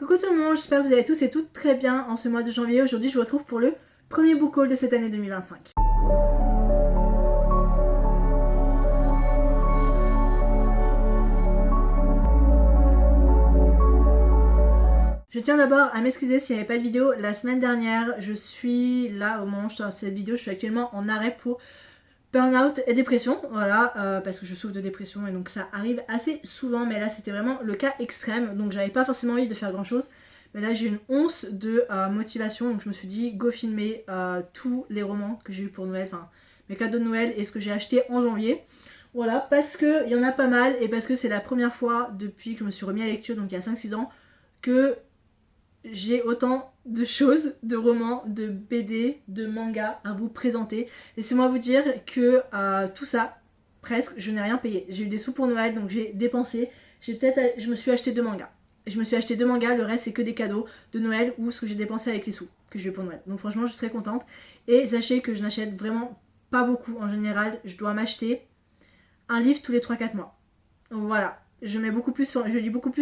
Coucou tout le monde, j'espère que vous allez tous et toutes très bien en ce mois de janvier. Aujourd'hui je vous retrouve pour le premier book haul de cette année 2025. Je tiens d'abord à m'excuser s'il n'y avait pas de vidéo la semaine dernière. Je suis là au moment où je sors cette vidéo, je suis actuellement en arrêt pour burn-out et dépression, voilà, parce que je souffre de dépression et donc ça arrive assez souvent, mais là c'était vraiment le cas extrême, donc j'avais pas forcément envie de faire grand chose. Mais là j'ai une once de motivation, donc je me suis dit go filmer tous les romans que j'ai eu pour Noël, enfin mes cadeaux de Noël et ce que j'ai acheté en janvier. Voilà, parce qu'il y en a pas mal et parce que c'est la première fois depuis que je me suis remis à la lecture, donc il y a 5-6 ans, que j'ai autant de choses, de romans, de BD, de mangas à vous présenter. Laissez-moi vous dire que tout ça, presque, je n'ai rien payé. J'ai eu des sous pour Noël, donc j'ai dépensé. Je me suis acheté 2 mangas. Je me suis acheté 2 mangas, le reste c'est que des cadeaux de Noël ou ce que j'ai dépensé avec les sous que j'ai eu pour Noël. Donc franchement, je suis très contente. Et sachez que je n'achète vraiment pas beaucoup en général. Je dois m'acheter un livre tous les 3-4 mois. Voilà. Je lis beaucoup plus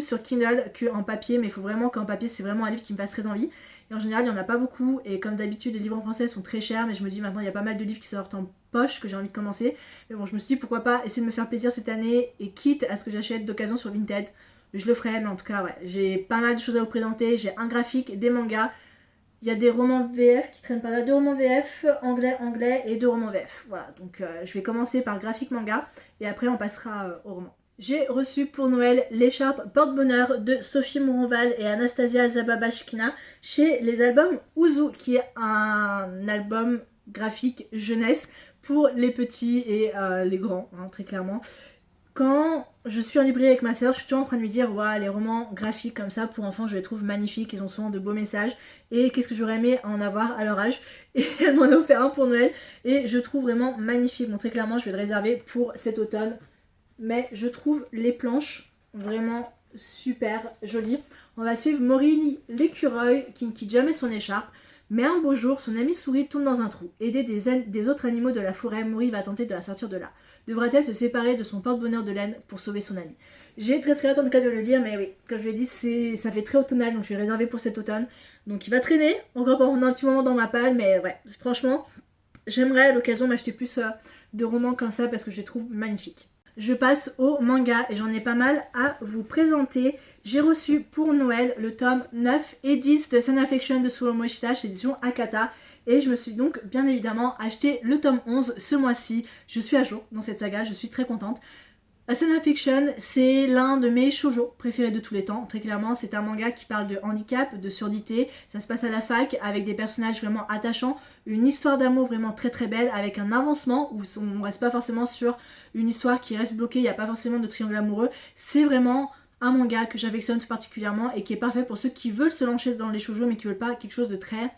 sur Kindle qu'en papier, mais il faut vraiment qu'en papier c'est vraiment un livre qui me fasse très envie. Et en général il n'y en a pas beaucoup, et comme d'habitude les livres en français sont très chers, mais je me dis maintenant il y a pas mal de livres qui sortent en poche que j'ai envie de commencer. Mais bon, je me suis dit pourquoi pas essayer de me faire plaisir cette année, et quitte à ce que j'achète d'occasion sur Vinted, je le ferai. Mais en tout cas ouais, j'ai pas mal de choses à vous présenter. J'ai un graphique, des mangas, il y a des romans VF qui traînent pas là, 2 romans VF, anglais et 2 romans VF. Voilà, donc je vais commencer par graphique manga, et après on passera au roman. J'ai reçu pour Noël l'écharpe porte-bonheur de Sophie Moronval et Anastasia Zababashkina chez les albums Ouzou, qui est un album graphique jeunesse pour les petits et les grands, hein, très clairement. Quand je suis en librairie avec ma soeur, je suis toujours en train de lui dire ouais, les romans graphiques comme ça pour enfants, je les trouve magnifiques, ils ont souvent de beaux messages et qu'est-ce que j'aurais aimé en avoir à leur âge. Et elle m'en a offert un pour Noël et je trouve vraiment magnifique. Bon, très clairement, je vais le réserver pour cet automne. Mais je trouve les planches vraiment super jolies. On va suivre Maureen l'écureuil qui ne quitte jamais son écharpe. Mais un beau jour, son amie souris tombe dans un trou. Aidée des autres animaux de la forêt, Maureen va tenter de la sortir de là. Devra-t-elle se séparer de son porte-bonheur de laine pour sauver son amie? J'ai très hâte en tout cas de le lire, mais oui, comme je l'ai dit, ça fait très automnal, donc je vais le réserver pour cet automne. Donc il va traîner, encore pendant un petit moment dans ma palle, mais ouais, franchement, j'aimerais à l'occasion m'acheter plus de romans comme ça parce que je les trouve magnifiques. Je passe au manga et j'en ai pas mal à vous présenter. J'ai reçu pour Noël le tome 9 et 10 de Sun Affection de Suomo Ishita chez édition Akata. Et je me suis donc bien évidemment acheté le tome 11 ce mois-ci. Je suis à jour dans cette saga, je suis très contente. Sun Affection, c'est l'un de mes shoujo préférés de tous les temps. Très clairement, c'est un manga qui parle de handicap, de surdité. Ça se passe à la fac avec des personnages vraiment attachants, une histoire d'amour vraiment très très belle avec un avancement où on ne reste pas forcément sur une histoire qui reste bloquée, il n'y a pas forcément de triangle amoureux. C'est vraiment un manga que j'affectionne particulièrement et qui est parfait pour ceux qui veulent se lancer dans les shoujo mais qui veulent pas quelque chose de très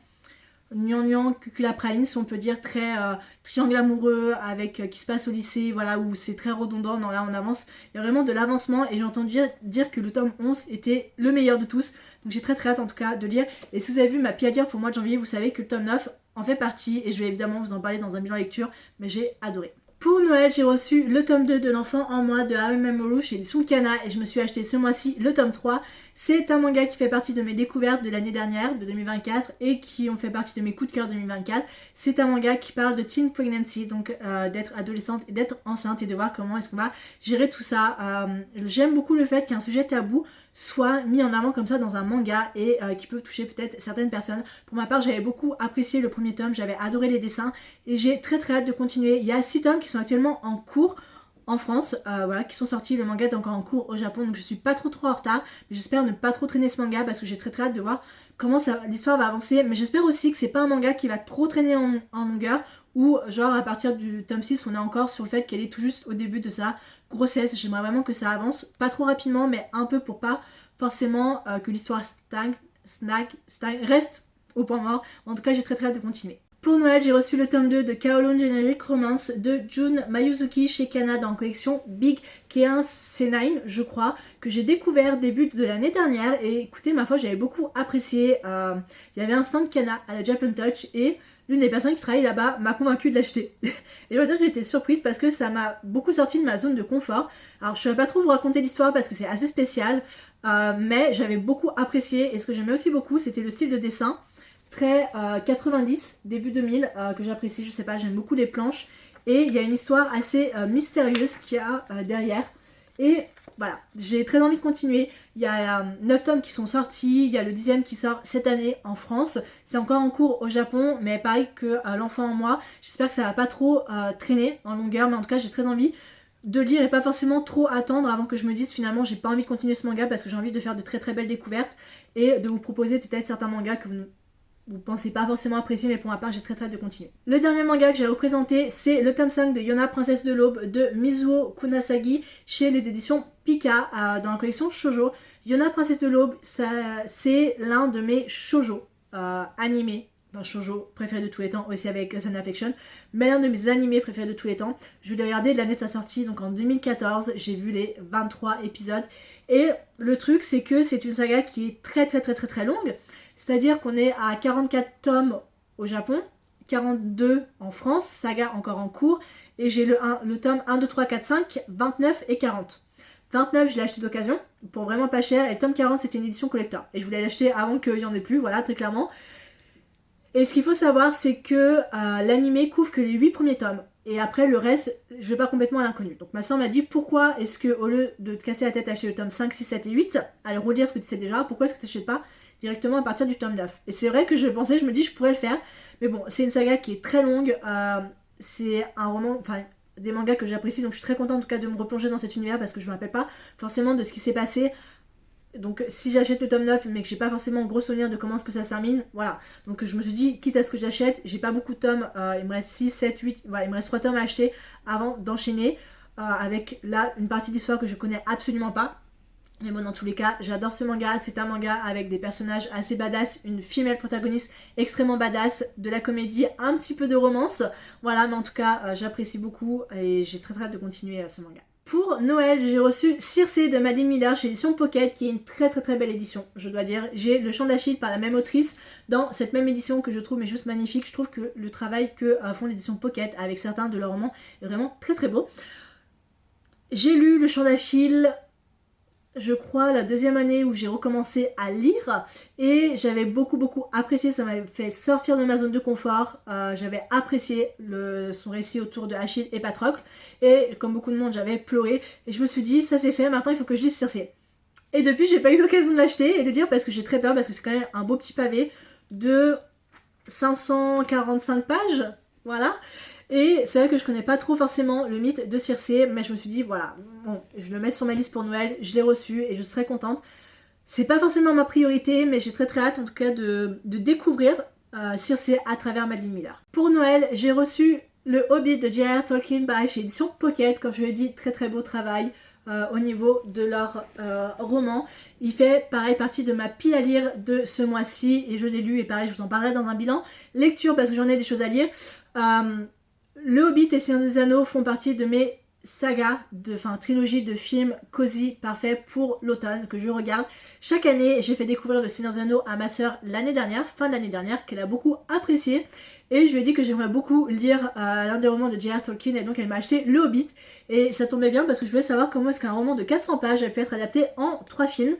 gnangnan, cuculapraline, si on peut dire, très triangle amoureux avec qui se passe au lycée, voilà, où c'est très redondant. Non, là on avance, il y a vraiment de l'avancement et j'ai entendu dire que le tome 11 était le meilleur de tous, donc j'ai très hâte en tout cas de lire. Et si vous avez vu ma pied à dire pour le mois de janvier, vous savez que le tome 9 en fait partie et je vais évidemment vous en parler dans un bilan lecture, mais j'ai adoré. Pour Noël, j'ai reçu le tome 2 de L'Enfant en moi de Haru Mamoru chez les Kana et je me suis acheté ce mois-ci le tome 3. C'est un manga qui fait partie de mes découvertes de l'année dernière, de 2024, et qui ont fait partie de mes coups de cœur 2024. C'est un manga qui parle de teen pregnancy, donc d'être adolescente et d'être enceinte et de voir comment est-ce qu'on va gérer tout ça. J'aime beaucoup le fait qu'un sujet tabou soit mis en avant comme ça dans un manga et qui peut toucher peut-être certaines personnes. Pour ma part, j'avais beaucoup apprécié le premier tome, j'avais adoré les dessins et j'ai très hâte de continuer. Il y a 6 tomes qui sont actuellement en cours en France, voilà, qui sont sortis. Le manga est encore en cours au Japon, donc je suis pas trop en retard, mais j'espère ne pas trop traîner ce manga parce que j'ai très hâte de voir comment l'histoire va avancer. Mais j'espère aussi que c'est pas un manga qui va trop traîner en longueur, ou genre à partir du tome 6 on est encore sur le fait qu'elle est tout juste au début de sa grossesse. J'aimerais vraiment que ça avance, pas trop rapidement, mais un peu pour pas forcément que l'histoire reste au point mort. En tout cas, j'ai très hâte de continuer. Pour Noël, j'ai reçu le tome 2 de Kaolon Generic Romance de Jun Mayuzuki chez Kana dans la collection Big K1 C9, je crois, que j'ai découvert début de l'année dernière. Et écoutez, ma foi, j'avais beaucoup apprécié. Il y avait un stand Kana à la Japan Touch et l'une des personnes qui travaille là-bas m'a convaincue de l'acheter. Et je dois dire que j'étais surprise parce que ça m'a beaucoup sorti de ma zone de confort. Alors je ne vais pas trop vous raconter l'histoire parce que c'est assez spécial, mais j'avais beaucoup apprécié et ce que j'aimais aussi beaucoup c'était le style de dessin. Très 90, début 2000, que j'apprécie, je sais pas, j'aime beaucoup les planches. Et il y a une histoire assez mystérieuse qu'il y a derrière. Et voilà, j'ai très envie de continuer. Il y a 9 tomes qui sont sortis, il y a le 10e qui sort cette année en France. C'est encore en cours au Japon, mais pareil que l'enfant en moi. J'espère que ça va pas trop traîner en longueur, mais en tout cas j'ai très envie de lire et pas forcément trop attendre avant que je me dise finalement j'ai pas envie de continuer ce manga parce que j'ai envie de faire de très très belles découvertes et de vous proposer peut-être certains mangas que vous pensez pas forcément apprécier, mais pour ma part j'ai très hâte de continuer. Le dernier manga que j'ai représenté c'est le tome 5 de Yona Princesse de l'Aube de Mizuo Kunasagi chez les éditions Pika dans la collection Shoujo. Yona Princesse de l'Aube c'est l'un de mes shoujo animés, enfin shoujo préféré de tous les temps aussi avec Sun Affection, mais l'un de mes animés préférés de tous les temps. Je l'ai regardé de l'année de sa sortie, donc en 2014, j'ai vu les 23 épisodes et le truc c'est que c'est une saga qui est très longue. C'est-à-dire qu'on est à 44 tomes au Japon, 42 en France, saga encore en cours, et j'ai le tome 1, 2, 3, 4, 5, 29 et 40. 29, je l'ai acheté d'occasion, pour vraiment pas cher, et le tome 40, c'était une édition collector. Et je voulais l'acheter avant qu'il n'y en ait plus, voilà, très clairement. Et ce qu'il faut savoir, c'est que l'anime couvre que les 8 premiers tomes. Et après, le reste, je vais pas complètement à l'inconnu. Donc ma soeur m'a dit, pourquoi est-ce que, au lieu de te casser la tête à acheter le tome 5, 6, 7 et 8, à le redire ce que tu sais déjà, pourquoi est-ce que tu n'achètes pas directement à partir du tome 9? Et c'est vrai que je pensais, je me dis, je pourrais le faire. Mais bon, c'est une saga qui est très longue. C'est un roman, enfin, des mangas que j'apprécie. Donc je suis très contente en tout cas de me replonger dans cet univers parce que je me rappelle pas forcément de ce qui s'est passé. Donc si j'achète le tome 9 mais que j'ai pas forcément un gros souvenir de comment est-ce que ça se termine, voilà. Donc je me suis dit, quitte à ce que j'achète, j'ai pas beaucoup de tomes, il me reste 6, 7, 8, voilà, il me reste 3 tomes à acheter avant d'enchaîner avec là une partie d'histoire que je connais absolument pas. Mais bon, dans tous les cas, j'adore ce manga. C'est un manga avec des personnages assez badass, une femelle protagoniste extrêmement badass, de la comédie, un petit peu de romance. Voilà, mais en tout cas, j'apprécie beaucoup et j'ai très hâte de continuer ce manga. Pour Noël, j'ai reçu Circe de Madeline Miller chez édition Pocket, qui est une très belle édition, je dois dire. J'ai Le Chant d'Achille par la même autrice dans cette même édition que je trouve mais juste magnifique. Je trouve que le travail que font l'édition Pocket avec certains de leurs romans est vraiment très beau. J'ai lu Le Chant d'Achille, je crois, la deuxième année où j'ai recommencé à lire et j'avais beaucoup apprécié, ça m'avait fait sortir de ma zone de confort, j'avais apprécié son récit autour de Achille et Patrocle et comme beaucoup de monde j'avais pleuré et je me suis dit ça c'est fait, maintenant il faut que je lise Circe. Et depuis j'ai pas eu l'occasion de l'acheter et de lire parce que j'ai très peur parce que c'est quand même un beau petit pavé de 545 pages, voilà. Et c'est vrai que je connais pas trop forcément le mythe de Circe, mais je me suis dit voilà, bon, je le mets sur ma liste pour Noël, je l'ai reçu et je serai contente. C'est pas forcément ma priorité, mais j'ai très hâte en tout cas de découvrir Circe à travers Madeline Miller. Pour Noël, j'ai reçu le Hobbit de J.R.R. Tolkien, pareil chez édition Pocket, comme je l'ai dit, très beau travail au niveau de leur roman. Il fait pareil partie de ma pile à lire de ce mois-ci et je l'ai lu et pareil je vous en parlerai dans un bilan lecture parce que j'en ai des choses à lire. Le Hobbit et Seigneur des Anneaux font partie de mes sagas, trilogie de films cosy parfait pour l'automne que je regarde. Chaque année, j'ai fait découvrir le Seigneur des Anneaux à ma soeur l'année dernière, fin de l'année dernière, qu'elle a beaucoup apprécié. Et je lui ai dit que j'aimerais beaucoup lire l'un des romans de J.R.R. Tolkien et donc elle m'a acheté le Hobbit. Et ça tombait bien parce que je voulais savoir comment est-ce qu'un roman de 400 pages a pu être adapté en 3 films.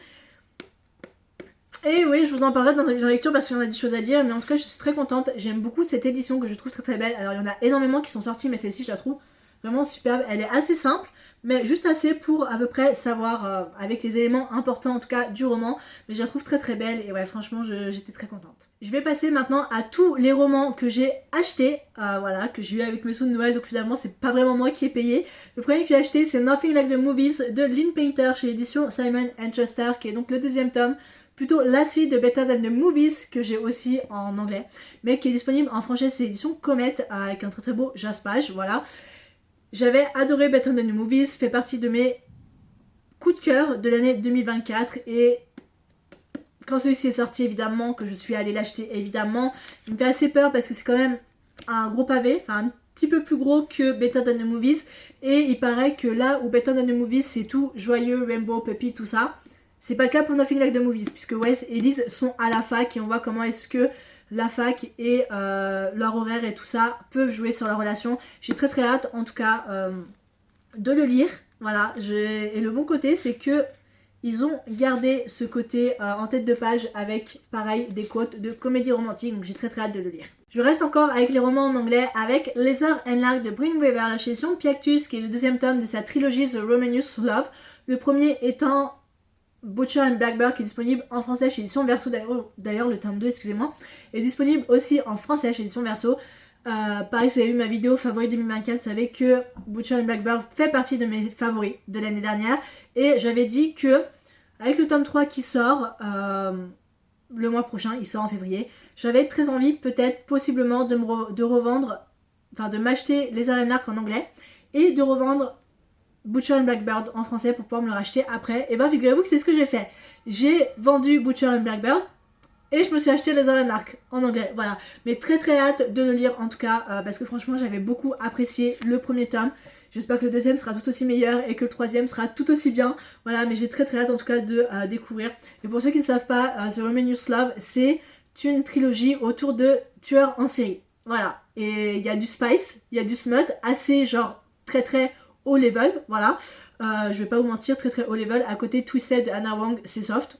Et oui, je vous en parlerai dans la lecture parce qu'il y en a des choses à dire, mais en tout cas je suis très contente. J'aime beaucoup cette édition que je trouve très belle. Alors il y en a énormément qui sont sortis, mais celle-ci je la trouve vraiment superbe. Elle est assez simple, mais juste assez pour à peu près savoir avec les éléments importants en tout cas du roman. Mais je la trouve très belle et ouais, franchement j'étais très contente. Je vais passer maintenant à tous les romans que j'ai achetés, voilà, que j'ai eu avec mes sous de Noël, donc finalement c'est pas vraiment moi qui ai payé. Le premier que j'ai acheté c'est Nothing Like the Movies de Lynn Painter chez l'édition Simon & Schuster, qui est donc le deuxième tome. Plutôt la suite de Better Than the Movies que j'ai aussi en anglais, mais qui est disponible en français, c'est l'édition Comet avec un très beau jaspage, voilà. J'avais adoré Better Than the Movies, fait partie de mes coups de cœur de l'année 2024 et quand celui-ci est sorti évidemment que je suis allée l'acheter évidemment, il me fait assez peur parce que c'est quand même un gros pavé, enfin un petit peu plus gros que Better Than the Movies, et il paraît que là où Better Than the Movies c'est tout joyeux, rainbow, puppy, tout ça, c'est pas le cas pour Nothing Like the Movies, puisque Wes et Liz sont à la fac et on voit comment est-ce que la fac et leur horaire et tout ça peuvent jouer sur leur relation. J'ai très hâte en tout cas de le lire. Voilà, et le bon côté c'est que ils ont gardé ce côté en tête de page avec pareil des quotes de comédie romantique, donc j'ai très hâte de le lire. Je reste encore avec les romans en anglais avec Leather and Lark de Bring Weaver, la chez Piactus, qui est le deuxième tome de sa trilogie The Romanius Love. Le premier étant Butcher and Blackbird, qui est disponible en français chez Édition Verso, d'ailleurs le tome 2, excusez-moi, est disponible aussi en français chez Édition Verso. Pareil, si vous avez vu ma vidéo favori 2024, vous savez que Butcher and Blackbird fait partie de mes favoris de l'année dernière. Et j'avais dit que, avec le tome 3 qui sort le mois prochain, il sort en février, j'avais très envie, peut-être, possiblement, de revendre, enfin de m'acheter les Leather and Lark en anglais et de revendre Butcher and Blackbird en français pour pouvoir me le racheter après. Et ben figurez-vous que c'est ce que j'ai fait. J'ai vendu Butcher and Blackbird et je me suis acheté Leather and Lark en anglais, voilà. Mais très hâte de le lire en tout cas, parce que franchement j'avais beaucoup apprécié le premier tome. J'espère que le deuxième sera tout aussi meilleur et que le troisième sera tout aussi bien. Voilà, mais j'ai très hâte en tout cas de découvrir. Et pour ceux qui ne savent pas, The Romanius Love, c'est une trilogie autour de tueurs en série. Voilà, et il y a du spice, il y a du smut, assez genre très haut level, voilà. Je vais pas vous mentir, très haut level. À côté Twisted de Hannah Wang, c'est soft.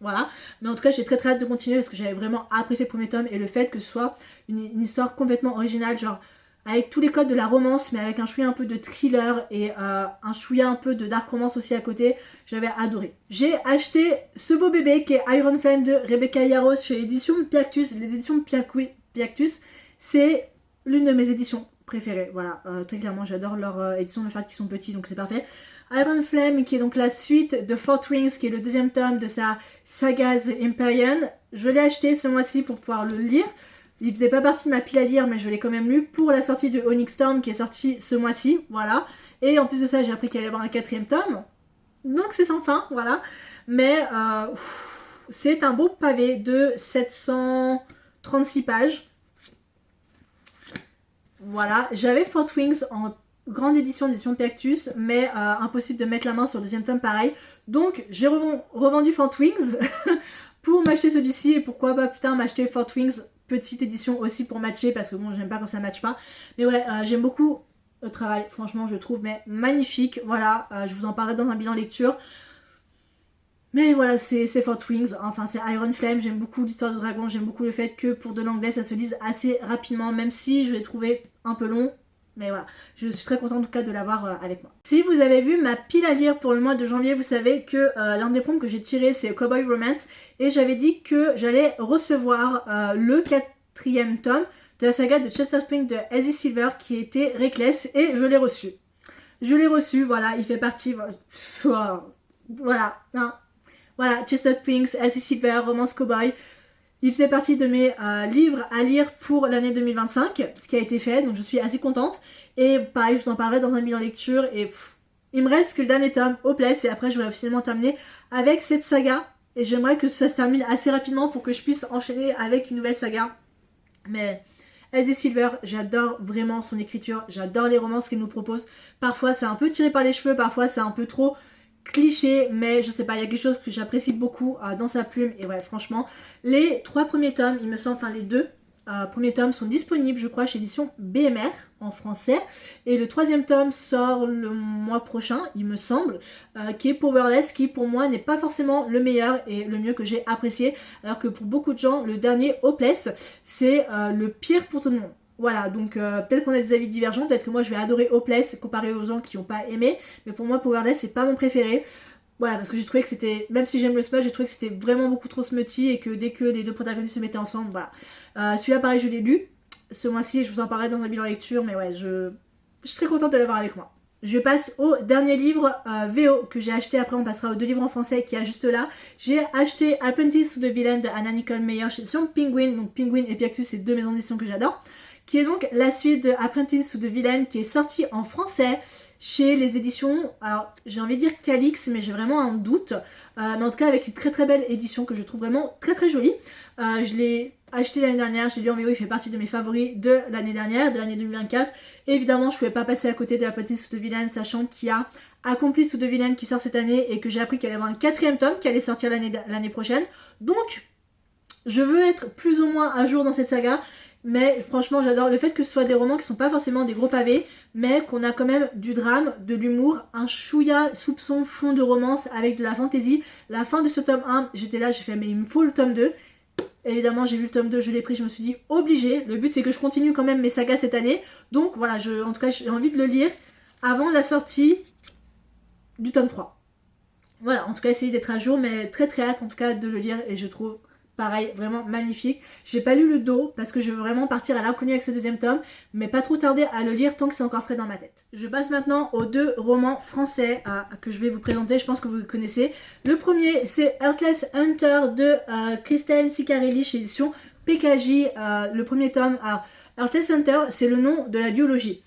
Voilà, mais en tout cas j'ai très hâte de continuer parce que j'avais vraiment apprécié le premier tome et le fait que ce soit une histoire complètement originale, genre avec tous les codes de la romance mais avec un chouïa un peu de thriller et un chouïa un peu de dark romance aussi à côté, j'avais adoré. J'ai acheté ce beau bébé qui est Iron Flame de Rebecca Yarros chez Éditions Piactus. Les éditions Piactus, c'est l'une de mes éditions préférées, voilà, très clairement j'adore leur édition, le fait qu'ils sont petits donc c'est parfait. Iron Flame qui est donc la suite de Four Wings, qui est le deuxième tome de sa saga The Empyrean. Je l'ai acheté ce mois-ci pour pouvoir le lire. Il faisait pas partie de ma pile à lire mais je l'ai quand même lu pour la sortie de Onyx Storm qui est sortie ce mois-ci, voilà. Et en plus de ça j'ai appris qu'il allait y avoir un quatrième tome, donc c'est sans fin, voilà. Mais c'est un beau pavé de 736 pages. Voilà, j'avais Four Wings en grande édition d'édition Piactus, mais impossible de mettre la main sur le deuxième tome pareil. Donc j'ai revendu Four Wings pour m'acheter celui-ci et pourquoi pas putain m'acheter Four Wings petite édition aussi pour matcher parce que bon j'aime pas quand ça matche pas. Mais ouais, j'aime beaucoup le travail, franchement je trouve mais magnifique. Voilà, je vous en parlerai dans un bilan lecture. Mais voilà, c'est Four Wings, enfin c'est Iron Flame, j'aime beaucoup l'histoire de dragon, j'aime beaucoup le fait que pour de l'anglais ça se lise assez rapidement, même si je l'ai trouvé un peu long. Mais voilà, je suis très contente en tout cas de l'avoir avec moi. Si vous avez vu ma pile à lire pour le mois de janvier, vous savez que l'un des prompts que j'ai tiré c'est Cowboy Romance. Et j'avais dit que j'allais recevoir le quatrième tome de la saga de Chester Spring de Easy Silver qui était Reckless. Et je l'ai reçu. Je l'ai reçu, voilà, il fait partie... Voilà, hein. Voilà, Chester Springs, Easy Silver, Romance Cowboy. Il faisait partie de mes livres à lire pour l'année 2025, ce qui a été fait, donc je suis assez contente. Et pareil, je vous en parlerai dans un bilan lecture. Et il me reste que le dernier tome, Hopeless, et après j'aurai officiellement terminé avec cette saga. Et j'aimerais que ça se termine assez rapidement pour que je puisse enchaîner avec une nouvelle saga. Mais Easy Silver, j'adore vraiment son écriture, j'adore les romances qu'il nous propose. Parfois c'est un peu tiré par les cheveux, parfois c'est un peu trop cliché, mais je sais pas, il y a quelque chose que j'apprécie beaucoup dans sa plume. Et ouais, franchement, les 3 premiers tomes, il me semble, enfin les 2 premiers tomes sont disponibles, je crois, chez l'édition BMR en français. Et le 3e tome sort le mois prochain, il me semble, qui est Powerless, qui pour moi n'est pas forcément le meilleur et le mieux que j'ai apprécié. Alors que pour beaucoup de gens, le dernier Hopeless, c'est le pire pour tout le monde. Voilà, donc peut-être qu'on a des avis divergents, peut-être que moi je vais adorer Hopeless comparé aux gens qui n'ont pas aimé, mais pour moi Powerless c'est pas mon préféré. Voilà, parce que j'ai trouvé que c'était, même si j'aime le smut, j'ai trouvé que c'était vraiment beaucoup trop smutty et que dès que les deux protagonistes se mettaient ensemble, voilà. Celui-là pareil je l'ai lu, ce mois-ci je vous en parlerai dans un bilan lecture, mais ouais, je suis très contente de l'avoir avec moi. Je passe au dernier livre VO que j'ai acheté, après on passera aux 2 livres en français qui y a juste là. J'ai acheté Apprentice to the Villain de Anna Nicole Meyer chez l'édition Penguin, donc Penguin et Piactus c'est 2 maisons d'édition que j'adore. Qui est donc la suite de Apprentice to the Villain qui est sortie en français chez les éditions, alors j'ai envie de dire Calix, mais j'ai vraiment un doute, mais en tout cas avec une très très belle édition que je trouve vraiment très très jolie. Je l'ai acheté l'année dernière, je l'ai lu en VO, il fait partie de mes favoris de l'année dernière, de l'année 2024. Et évidemment, je ne pouvais pas passer à côté de La Petite Sous de Vilaine, sachant qu'il y a Accompli Sous de Vilaine qui sort cette année et que j'ai appris qu'il allait y avoir un 4e tome qui allait sortir l'année prochaine. Donc, je veux être plus ou moins à jour dans cette saga, mais franchement j'adore le fait que ce soit des romans qui sont pas forcément des gros pavés, mais qu'on a quand même du drame, de l'humour, un chouïa soupçon fond de romance avec de la fantaisie. La fin de ce tome 1, j'étais là, j'ai fait mais il me faut le tome 2. Évidemment j'ai vu le tome 2, je l'ai pris, je me suis dit obligé, le but c'est que je continue quand même mes sagas cette année, donc voilà, en tout cas j'ai envie de le lire avant la sortie du tome 3. Voilà, en tout cas essayer d'être à jour, mais très très hâte en tout cas de le lire et je trouve pareil, vraiment magnifique. J'ai pas lu le dos parce que je veux vraiment partir à l'inconnu avec ce 2e tome, mais pas trop tarder à le lire tant que c'est encore frais dans ma tête. Je passe maintenant aux 2 romans français que je vais vous présenter, je pense que vous connaissez. Le premier, c'est Heartless Hunter de Christelle Ciccarelli chez édition PKJ, le premier tome. Alors, Heartless Hunter, c'est le nom de la duologie.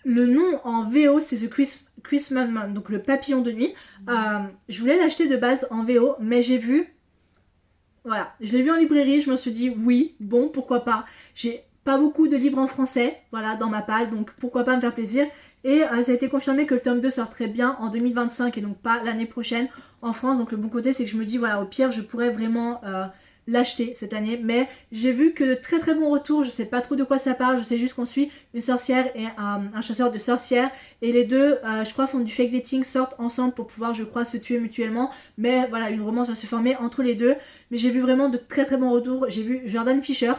Le nom en VO, c'est The Christmas Man, donc le papillon de nuit. Je voulais l'acheter de base en VO, mais j'ai vu... Voilà, je l'ai vu en librairie, je me suis dit oui, bon, pourquoi pas. J'ai pas beaucoup de livres en français, voilà, dans ma palle, donc pourquoi pas me faire plaisir. Et ça a été confirmé que le tome 2 sortirait bien en 2025 et donc pas l'année prochaine en France. Donc le bon côté, c'est que je me dis, voilà, au pire, je pourrais vraiment l'acheter cette année. Mais j'ai vu que de très très bons retours, je sais pas trop de quoi ça parle, je sais juste qu'on suit une sorcière et un chasseur de sorcières. Et les deux, je crois, font du fake dating, sortent ensemble pour pouvoir, je crois, se tuer mutuellement. Mais voilà, une romance va se former entre les deux. Mais j'ai vu vraiment de très très bons retours. J'ai vu Jordan Fisher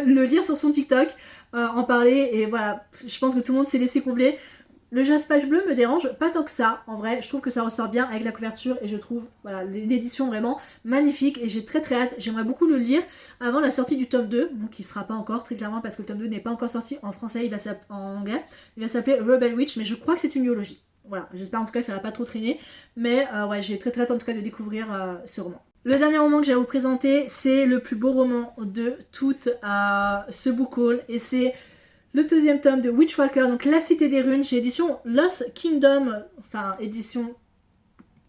le lire sur son TikTok, en parler. Et voilà, je pense que tout le monde s'est laissé combler. Le jaspage bleu me dérange pas tant que ça, en vrai, je trouve que ça ressort bien avec la couverture et je trouve voilà, l'édition vraiment magnifique et j'ai très très hâte, j'aimerais beaucoup le lire avant la sortie du tome 2, donc qui sera pas encore très clairement parce que le tome 2 n'est pas encore sorti en français, en anglais, il va s'appeler Rebel Witch, mais je crois que c'est une duologie. Voilà, j'espère en tout cas que ça va pas trop traîner, mais ouais, j'ai très très hâte en tout cas de découvrir ce roman. Le dernier roman que j'ai à vous présenter, c'est le plus beau roman de tout ce book haul et c'est le 2e tome de Witchwalker, donc La Cité des Runes, chez édition Lost Kingdom, enfin édition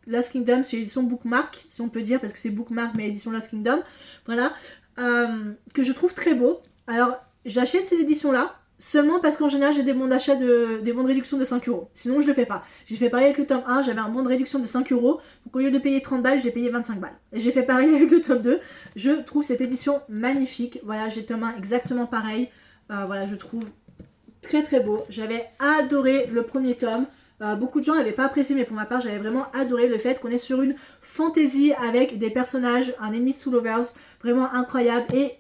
Lost Kingdom, c'est édition Bookmark, si on peut dire, parce que c'est Bookmark, mais édition Lost Kingdom, voilà, que je trouve très beau. Alors, j'achète ces éditions-là, seulement parce qu'en général, j'ai des bons d'achat, des bons de réduction de 5 €. Sinon, je le fais pas. J'ai fait pareil avec le tome 1, j'avais un bon de réduction de 5 €, donc au lieu de payer 30 balles, j'ai payé 25 balles. Et j'ai fait pareil avec le tome 2, je trouve cette édition magnifique, voilà, j'ai le tome 1 exactement pareil. Voilà, je trouve très très beau. J'avais adoré le premier tome. Beaucoup de gens n'avaient pas apprécié, mais pour ma part, j'avais vraiment adoré le fait qu'on est sur une fantaisie avec des personnages, un Enemies to Lovers, vraiment incroyable, et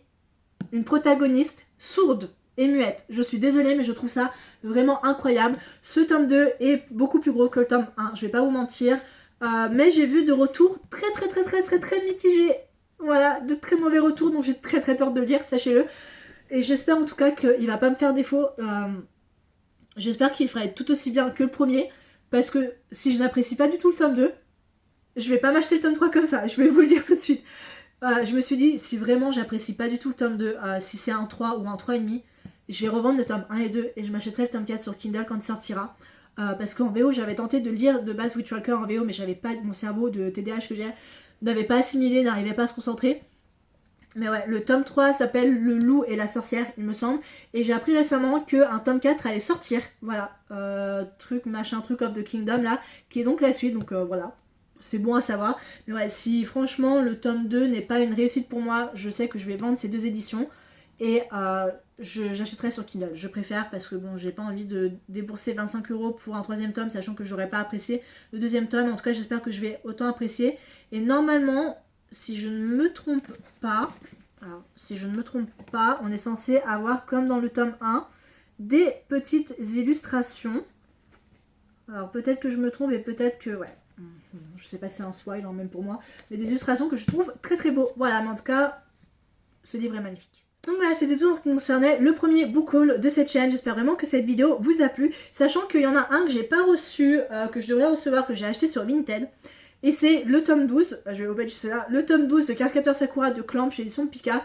une protagoniste sourde et muette. Je suis désolée, mais je trouve ça vraiment incroyable. Ce tome 2 est beaucoup plus gros que le tome 1, je vais pas vous mentir. Mais j'ai vu de retours très mitigés. Voilà, de très mauvais retours, donc j'ai très peur de le lire, sachez-le. Et j'espère en tout cas qu'il va pas me faire défaut. J'espère qu'il fera tout aussi bien que le premier. Parce que si je n'apprécie pas du tout le tome 2, je vais pas m'acheter le tome 3 comme ça. Je vais vous le dire tout de suite. Je me suis dit, si vraiment j'apprécie pas du tout le tome 2, si c'est un 3 ou un 3,5, je vais revendre le tome 1 et 2 et je m'achèterai le tome 4 sur Kindle quand il sortira. Parce qu'en VO, j'avais tenté de lire de base Witchwalker en VO, mais j'avais pas, mon cerveau de TDAH que j'ai n'avait pas assimilé, n'arrivait pas à se concentrer. Mais ouais, le tome 3 s'appelle Le Loup et la Sorcière, il me semble. Et j'ai appris récemment qu'un tome 4 allait sortir. Voilà. Truc of the Kingdom là. Qui est donc la suite. Donc voilà. C'est bon à savoir. Mais ouais, si franchement le tome 2 n'est pas une réussite pour moi, je sais que je vais vendre ces 2 éditions. Et j'achèterai sur Kindle. Je préfère parce que bon, j'ai pas envie de débourser 25 € pour un 3e tome, sachant que j'aurais pas apprécié le 2e tome. En tout cas, j'espère que je vais autant apprécier. Et normalement, si je ne me trompe pas, on est censé avoir, comme dans le tome 1, des petites illustrations. Alors peut-être que je me trompe et peut-être que, ouais, je sais pas si c'est un spoil, même pour moi, mais des illustrations que je trouve très beau. Voilà, mais en tout cas, ce livre est magnifique. Donc voilà, c'était tout ce qui concernait le premier book haul de cette chaîne. J'espère vraiment que cette vidéo vous a plu, sachant qu'il y en a un que j'ai pas reçu, que je devrais recevoir, que j'ai acheté sur Vinted. Et c'est le tome 12, je vais ouvrir juste là, le tome 12 de Cardcaptor Sakura de Clamp chez édition Pika,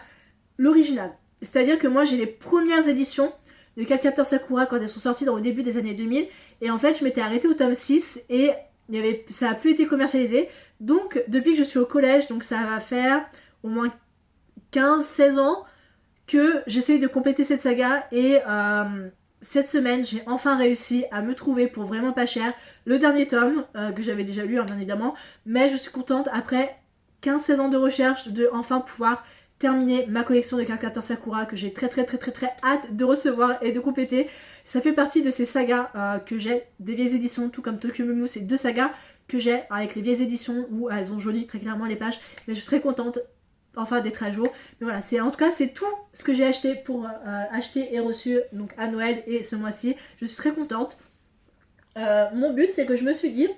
l'original. C'est-à-dire que moi j'ai les premières éditions, de Cardcaptor Sakura quand elles sont sorties dans le début des années 2000. Et en fait, je m'étais arrêtée au tome 6 et ça a plus été commercialisé. Donc, depuis que je suis au collège, donc ça va faire au moins 15-16 ans que j'essaye de compléter cette saga et cette semaine j'ai enfin réussi à me trouver pour vraiment pas cher le dernier tome que j'avais déjà lu bien évidemment, mais je suis contente après 15-16 ans de recherche de enfin pouvoir terminer ma collection de Cardcaptor Sakura que j'ai très hâte de recevoir et de compléter. Ça fait partie de ces sagas que j'ai, des vieilles éditions, tout comme Tokyo Mew, c'est 2 sagas que j'ai avec les vieilles éditions où elles ont joli très clairement les pages, mais je suis très contente enfin d'être à jour. Mais voilà, en tout cas c'est tout ce que j'ai acheté pour acheter et reçu donc à Noël et ce mois-ci. Je suis très contente. Mon but c'est que je me suis dit,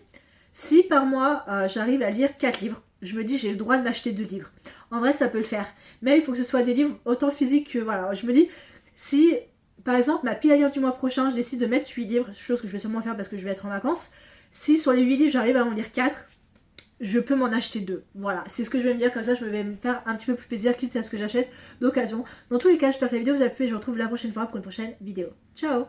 si par mois j'arrive à lire 4 livres, je me dis j'ai le droit de m'acheter 2 livres. En vrai ça peut le faire, mais il faut que ce soit des livres autant physiques que voilà. Je me dis si par exemple ma pile à lire du mois prochain je décide de mettre 8 livres, chose que je vais sûrement faire parce que je vais être en vacances, si sur les 8 livres j'arrive à en lire 4, je peux m'en acheter 2. Voilà, c'est ce que je vais me dire, comme ça je vais me faire un petit peu plus plaisir quitte à ce que j'achète d'occasion. Dans tous les cas, j'espère que la vidéo vous a plu et je vous retrouve la prochaine fois pour une prochaine vidéo. Ciao!